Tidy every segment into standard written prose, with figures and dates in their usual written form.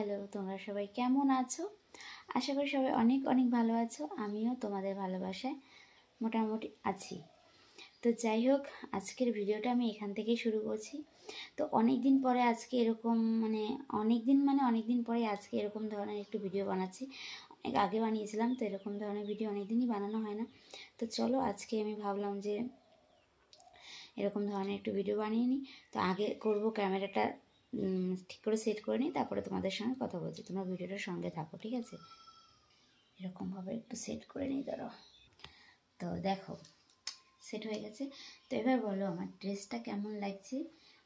Hello, তোমরা সবাই কেমন আছো? আশা করি সবাই অনেক অনেক ভালো আছো। আমিও তোমাদের ভালোবাসায় মোটামুটি আছি। তো যাই হোক, আজকের ভিডিওটা আমি এখান থেকেই শুরু করছি। তো অনেক দিন পরে আজকে এরকম অনেক দিন পরে আজকে এরকম ধরনের একটু ভিডিও বানাচ্ছি। অনেক আগে বানিয়েছিলাম, তো এরকম ধরনের ভিডিও অনেক দিনই বানানো হয় না। তো চলো, আজকে আমি ভাবলাম যে এরকম ধরনের একটু ভিডিও বানিয়ে নিই। তো আগে করব ক্যামেরাটা ঠিক করে সেট করে নিই, তারপরে তোমাদের সঙ্গে কথা বলছি। তোমরা ভিডিওটার সঙ্গে থাকো, ঠিক আছে? এরকমভাবে একটু সেট করে নিই, দাঁড়াও। তো দেখো, সেট হয়ে গেছে। তো এবার বলো আমার ড্রেসটা কেমন লাগছে।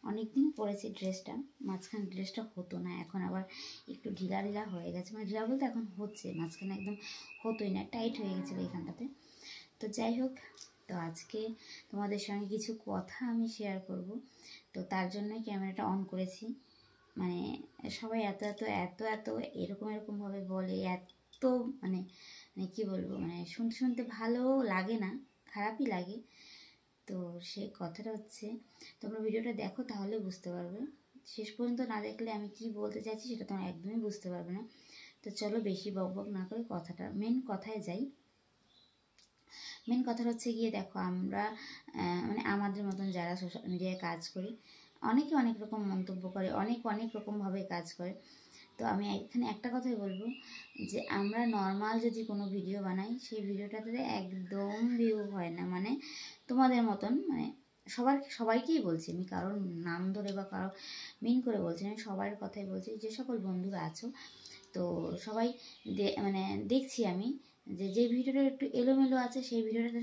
অনেক দিন পরেছি ড্রেসটা, মাঝখানে ড্রেসটা হতো না, এখন আবার একটু ঢিলা ঢিলা হয়ে গেছে। মানে ঢিলা বলতে এখন হচ্ছে, মাঝখানে একদম হতোই না, টাইট হয়ে গেছিলো এখানটাতে। তো যাই হোক, তো আজকে তোমাদের সঙ্গে কিছু কথা আমি শেয়ার করব। তো তার জন্যই ক্যামেরাটা অন করেছি। মানে সবাই এত এত এত এত এরকমভাবে বলে, এত মানে মানে কী বলবো, মানে শুনতে শুনতে ভালো লাগে না, খারাপই লাগে। তো সেই কথাটা হচ্ছে, তোমরা ভিডিওটা দেখো তাহলে বুঝতে পারবে। শেষ পর্যন্ত না দেখলে আমি কি বলতে চাইছি সেটা তোমরা একদমই বুঝতে পারবে না। তো চলো, বেশি বক বক না করে মেন কথায় যাই। মেন কথা হচ্ছে গিয়ে দেখো, আমরা মানে আমাদের মতন যারা সোশ্যাল মিডিয়ায় কাজ করি, অনেকে অনেক রকম মন্তব্য করে, অনেক রকমভাবে কাজ করে। তো আমি এখানে একটা কথাই বলবো, যে আমরা নর্মাল যদি কোনো ভিডিও বানাই, সেই ভিডিওটাতে একদম ভিউ হয় না। মানে তোমাদের মতন, মানে সবাইকেই বলছি আমি, কারোর নাম ধরে বা কারো মিন করে বলছি না, সবার কথাই বলছি। যে সকল বন্ধুরা আছো, তো সবাই মানে দেখছি আমি যে ভিডিওটা একটু এলোমেলো আছে, সেই ভিডিওটাতে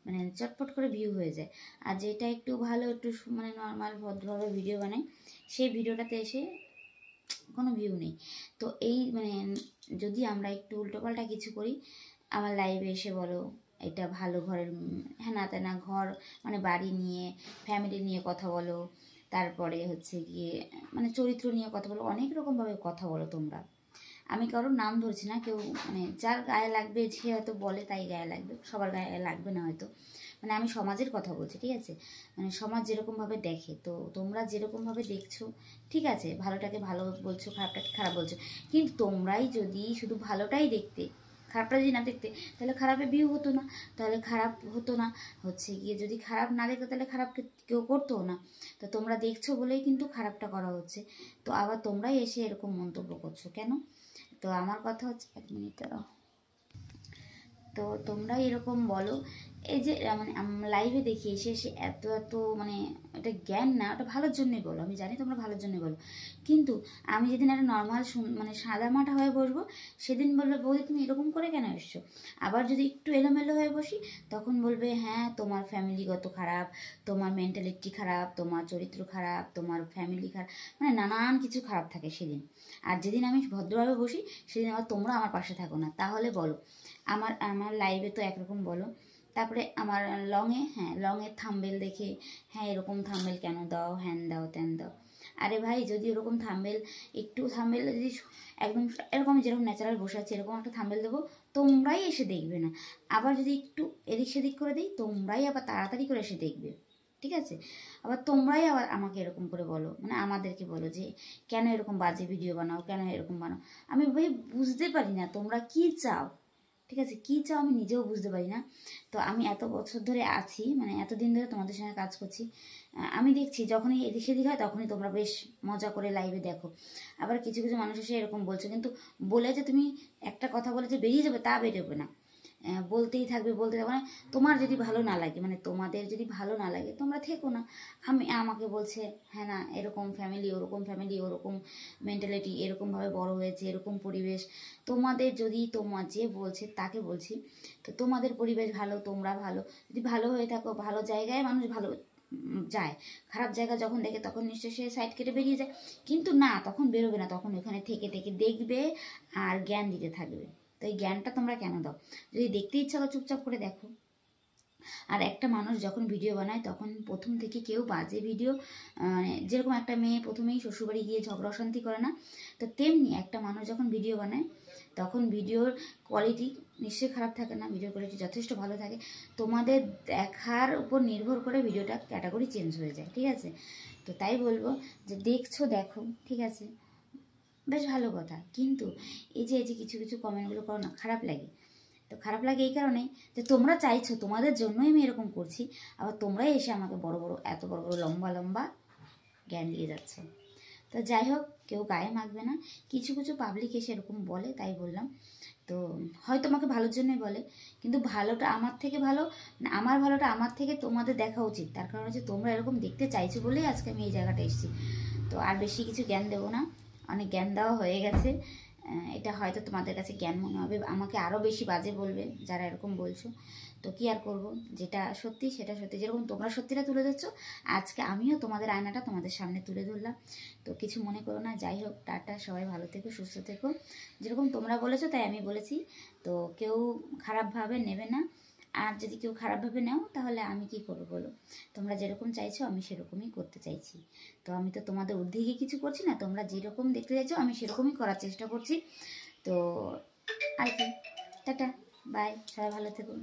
মানে চটপট করে ভিউ হয়ে যায়। আর যেটা একটু ভালো, একটু মানে নর্মাল ভদ্রভাবে ভিডিও বানাই, সেই ভিডিওটাতে এসে কোনো ভিউ নেই। তো এই মানে যদি আমরা একটু উল্টোপাল্টা কিছু করি, আমার লাইভে এসে বলো এটা ভালো ঘরের হ্যানা ত্যানা, ঘর মানে বাড়ি নিয়ে, ফ্যামিলি নিয়ে কথা বলো, তারপরে হচ্ছে গিয়ে মানে চরিত্র নিয়ে কথা বলো, অনেক রকমভাবে কথা বলো তোমরা। আমি কারোর নাম ধরছি না, কেউ মানে যার গায়ে লাগবে, সে হয়তো বলে তাই গায়ে লাগবে, সবার গায়ে লাগবে না হয়তো। মানে আমি সমাজের কথা বলছি, ঠিক আছে? মানে সমাজ যেরকমভাবে দেখে, তো তোমরা যেরকমভাবে দেখছো, ঠিক আছে, ভালোটাকে ভালো বলছো, খারাপটাকে খারাপ বলছো, কিন্তু তোমরাই যদি শুধু ভালোটাই দেখতে, খারাপটা যদি না দেখতে, তাহলে খারাপে ভিউ হতো না, তাহলে খারাপ হতো না। হচ্ছে গিয়ে যদি খারাপ না দেখতো, তাহলে খারাপ কেউ করতো না। তো তোমরা দেখছো বলেই কিন্তু খারাপটা করা হচ্ছে। তো আবার তোমরাই এসে এরকম মন্তব্য করছো কেন? তো আমার কথা হচ্ছে, 1 মিনিট দাঁড়াও। তো তোমরা এরকম বলো, এই যে মানে লাইভে দেখি এসে এসে এত এত মানে এটা জ্ঞান না, ওটা ভালোর জন্যই বলো, আমি জানি তোমরা ভালোর জন্যই বলো। কিন্তু আমি যেদিন একটা নর্মাল মানে সাদামাটা হয়ে বসবো, সেদিন বলবে বৌদি তুমি এরকম করে কেন এসছো। আবার যদি একটু এলোমেলো হয়ে বসি, তখন বলবে হ্যাঁ তোমার ফ্যামিলিগত খারাপ, তোমার মেন্টালিটি খারাপ, তোমার চরিত্র খারাপ, তোমার ফ্যামিলি খারাপ, মানে নানান কিছু খারাপ থাকে সেদিন। আর যেদিন আমি ভদ্রভাবে বসি, সেদিন আবার তোমরা আমার পাশে থাকো না। তাহলে বলো, আমার লাইভে তো একরকম বলো, তারপরে আমার লংয়ের থাম্বেল দেখে হ্যাঁ এরকম থাম্বেল কেন দাও, হ্যান দাও ত্যান দাও। আরে ভাই, যদি ওরকম থাম্বেল যদি একদম এরকম যেরকম ন্যাচারাল বসে আছে, এরকম একটা থাম্বেল দেবো, তোমরাই এসে দেখবে না। আবার যদি একটু এদিক সেদিক করে দিই, তোমরাই আবার তাড়াতাড়ি করে এসে দেখবে, ঠিক আছে? আবার তোমরাই আবার আমাকে এরকম করে বলো, মানে আমাদেরকে বলো যে কেন এরকম বাজে ভিডিও বানাও, কেন এরকম বানাও। আমি ভাই বুঝতে পারি না তোমরা কি চাও, ঠিক আছে? কী চাও আমি নিজেও বুঝতে পারি না। তো আমি এত বছর ধরে আছি, মানে এতদিন ধরে তোমাদের সঙ্গে কাজ করছি, আমি দেখছি যখনই এদিক সেদিক হয়, তখনই তোমরা বেশ মজা করে লাইভে দেখো। আবার কিছু কিছু মানুষ এসে এরকম বলছে, কিন্তু বলে যে তুমি একটা কথা বলে যে বেরিয়ে যাবে, তা বেরোবে না, বলতেই থাকবে মানে তোমার যদি ভালো না লাগে, মানে তোমাদের যদি ভালো না লাগে, তোমরা থেকো না। আমাকে বলছে হ্যাঁ না এরকম ফ্যামিলি, ওরকম মেন্টালিটি, এরকমভাবে বড় হয়েছে, এরকম পরিবেশ। তোমাদের যদি তোমার যে বলছে তাকে বলছি, তো তোমাদের পরিবেশ ভালো, তোমরা ভালো, যদি ভালো হয়ে থাকো, ভালো জায়গায় মানুষ ভালো যায়, খারাপ জায়গা যখন দেখে তখন নিশ্চয়ই সে সাইড কেটে বেরিয়ে যায়। কিন্তু না, তখন বেরোবে না, তখন ওখানে থেকে থেকে দেখবে আর জ্ঞান দিতে থাকবে। তো এই জ্ঞানটা তোমরা কেন দাও? যদি দেখতে ইচ্ছা করে চুপচাপ করে দেখো। আর একটা মানুষ যখন ভিডিও বানায়, তখন প্রথম থেকে কেউ বাজে ভিডিও, মানে যেরকম একটা মেয়ে প্রথমেই শ্বশুরবাড়ি গিয়ে ঝগড়া অশান্তি করে না, তো তেমনি একটা মানুষ যখন ভিডিও বানায়, তখন ভিডিওর কোয়ালিটি নিশ্চয়ই খারাপ থাকে না, ভিডিওর কোয়ালিটি যথেষ্ট ভালো থাকে। তোমাদের দেখার উপর নির্ভর করে ভিডিওটা ক্যাটাগরি চেঞ্জ হয়ে যায়, ঠিক আছে? তো তাই বলবো যে দেখছো দেখো, ঠিক আছে, বেশ ভালো কথা, কিন্তু এই যে কিছু কিছু কমেন্টগুলো করো না, খারাপ লাগে। তো খারাপ লাগে এই কারণে যে তোমরা চাইছো, তোমাদের জন্যই আমি এরকম করছি, আবার তোমরাই এসে আমাকে বড় বড় এত বড় বড় লম্বা লম্বা জ্ঞান দিয়ে যাচ্ছ। তো যাই হোক, কেউ গায়ে মাখবে না। কিছু কিছু পাবলিক এসে এরকম বলে, তাই বললাম। তো হয়তো আমাকে ভালোর জন্যই বলে, কিন্তু ভালোটা আমার থেকে ভালো, আমার ভালোটা আমার থেকে তোমাদের দেখা উচিত। তার কারণ হচ্ছে তোমরা এরকম দেখতে চাইছো বলেই আজকে আমি এই জায়গাটা এসেছি। তো আর বেশি কিছু জ্ঞান দেবো না, অনেক জ্ঞান দেওয়া হয়ে গেছে। এটা হয়তো তোমাদের কাছে জ্ঞান মনে হবে, আমাকে আরও বেশি বাজে বলবে যারা এরকম বলছো। তো কি আর করব, যেটা সত্যি সেটা সত্যি। যেরকম তোমরা সত্যিটা তুলে ধরছো, আজকে আমিও তোমাদের আয়নাটা তোমাদের সামনে তুলে ধরলাম। তো কিছু মনে করো না। যাই হোক, টাটা, সবাই ভালো থেকো, সুস্থ থেকো। যেরকম তোমরা বলেছো তাই আমি বলেছি, তো কেউ খারাপভাবে নেবে না। আর যদি কেউ খারাপভাবে নাও তাহলে আমি কি করবো বলো? তোমরা যেরকম চাইছো আমি সেরকমই করতে চাইছি। তো আমি তো তোমাদের উদ্যোগে কিছু করছি না, তোমরা যেরকম দেখতে চাইছো আমি সেরকমই করার চেষ্টা করছি। তো আর কি, টাটা, বাই, সবাই ভালো থেকো।